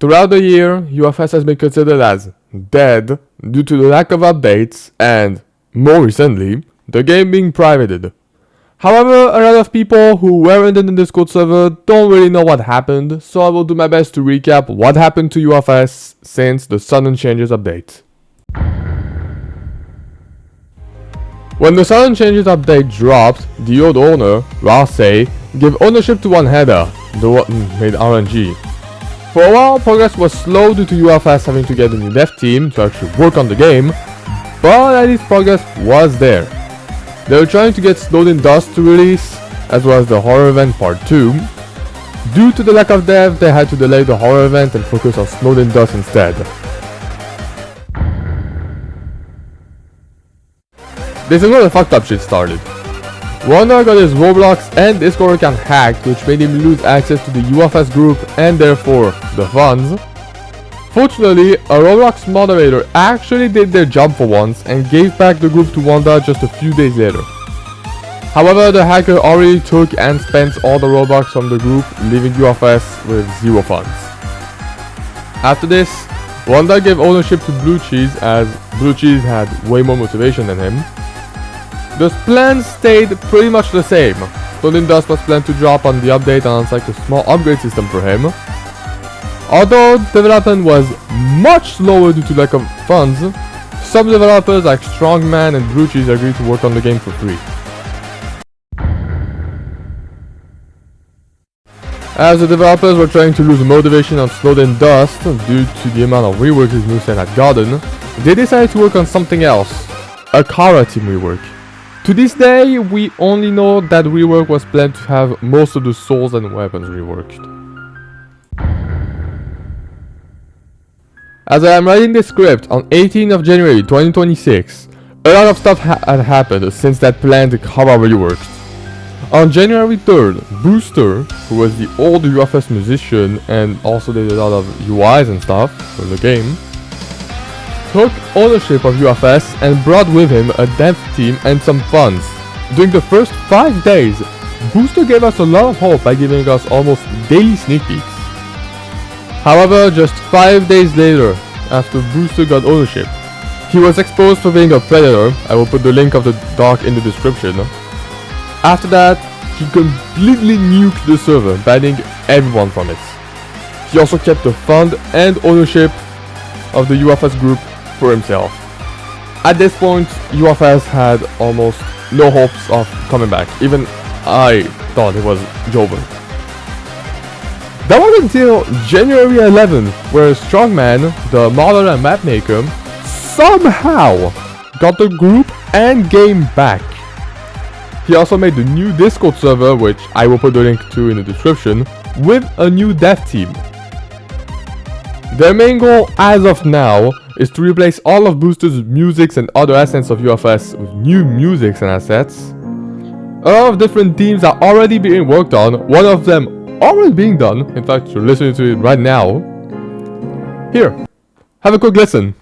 Throughout the year, UFS has been considered as dead due to the lack of updates and, more recently, the game being privated. However, a lot of people who weren't in the Discord server don't really know what happened, so I will do my best to recap what happened to UFS since the Sudden Changes update. When the Sudden Changes update dropped, the old owner, Rasei, gave ownership to one header, the one made RNG. For a while, progress was slow due to UFS having to get a new dev team to actually work on the game, but at least progress was there. They were trying to get Snowed in Dust to release, as well as the horror event part 2. Due to the lack of dev, they had to delay the horror event and focus on Snowed in Dust instead. This is where the fucked up shit started. Wanda got his Roblox and Discord account hacked, which made him lose access to the UFS group and therefore the funds. Fortunately, a Roblox moderator actually did their job for once and gave back the group to Wanda just a few days later. However, the hacker already took and spent all the Robux from the group, leaving UFS with zero funds. After this, Wanda gave ownership to Blue Cheese as Blue Cheese had way more motivation than him. The plans stayed pretty much the same. Snowed in Dust was planned to drop on the update and unlock a small upgrade system for him. Although development was much slower due to lack of funds, some developers like Strongman and Blue Cheese agreed to work on the game for free. As the developers were trying to lose motivation on Snowed in Dust due to the amount of rework his new set had gotten, they decided to work on something else, a Kara team rework. To this day, we only know that rework was planned to have most of the souls and weapons reworked. As I am writing this script on 18th of January 2026, a lot of stuff had happened since that planned Kara reworked. On January 3rd, Booster, who was the old UFS musician and also did a lot of UIs and stuff for the game, took ownership of UFS and brought with him a dev team and some funds. During the first 5 days, Booster gave us a lot of hope by giving us almost daily sneak peeks. However, just 5 days later, after Booster got ownership, he was exposed for being a predator. I will put the link of the doc in the description. After that, he completely nuked the server, banning everyone from it. He also kept the fund and ownership of the UFS group for himself. At this point, UFS had almost no hopes of coming back. Even I thought it was over. That was until January 11th, where Strongman, the modder and map maker, somehow got the group and game back. He also made the new Discord server, which I will put the link to in the description, with a new dev team. Their main goal as of now is to replace all of Booster's musics and other assets of UFS with new musics and assets. A lot of different themes are already being worked on, one of them already being done. In fact, you're listening to it right now. Here, have a quick listen.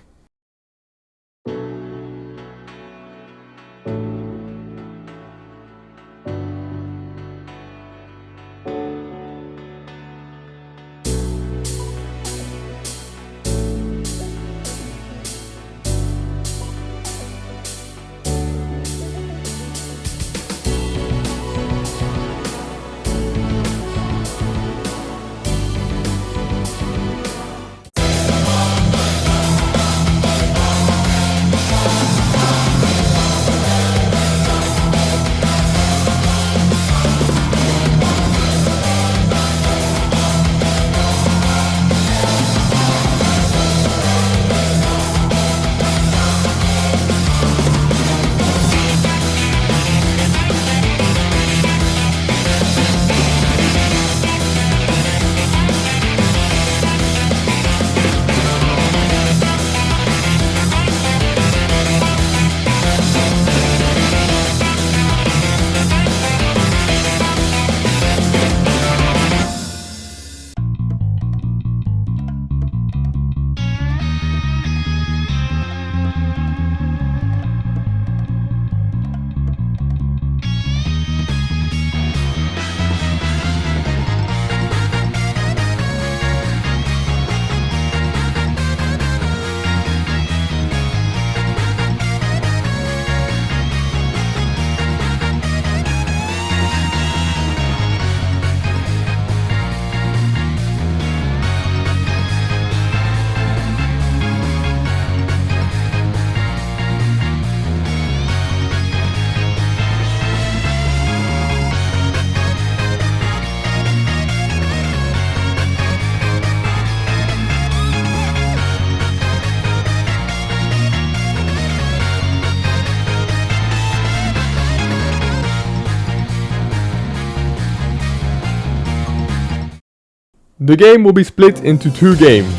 The game will be split into 2 games.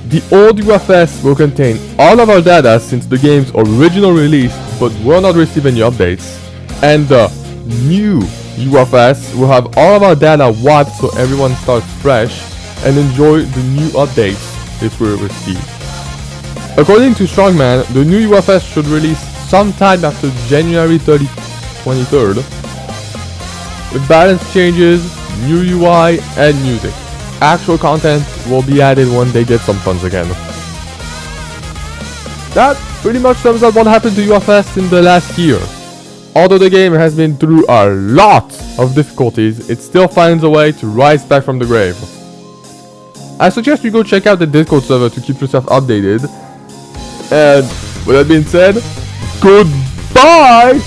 The old UFS will contain all of our data since the game's original release but will not receive any updates. And the new UFS will have all of our data wiped so everyone starts fresh and enjoy the new updates it will receive. According to Strongman, the new UFS should release sometime after January 23rd. With balance changes, new UI, and music. Actual content will be added when they get some funds again. That pretty much sums up what happened to UFS in the last year. Although the game has been through a lot of difficulties, it still finds a way to rise back from the grave. I suggest you go check out the Discord server to keep yourself updated. And with that being said, goodbye!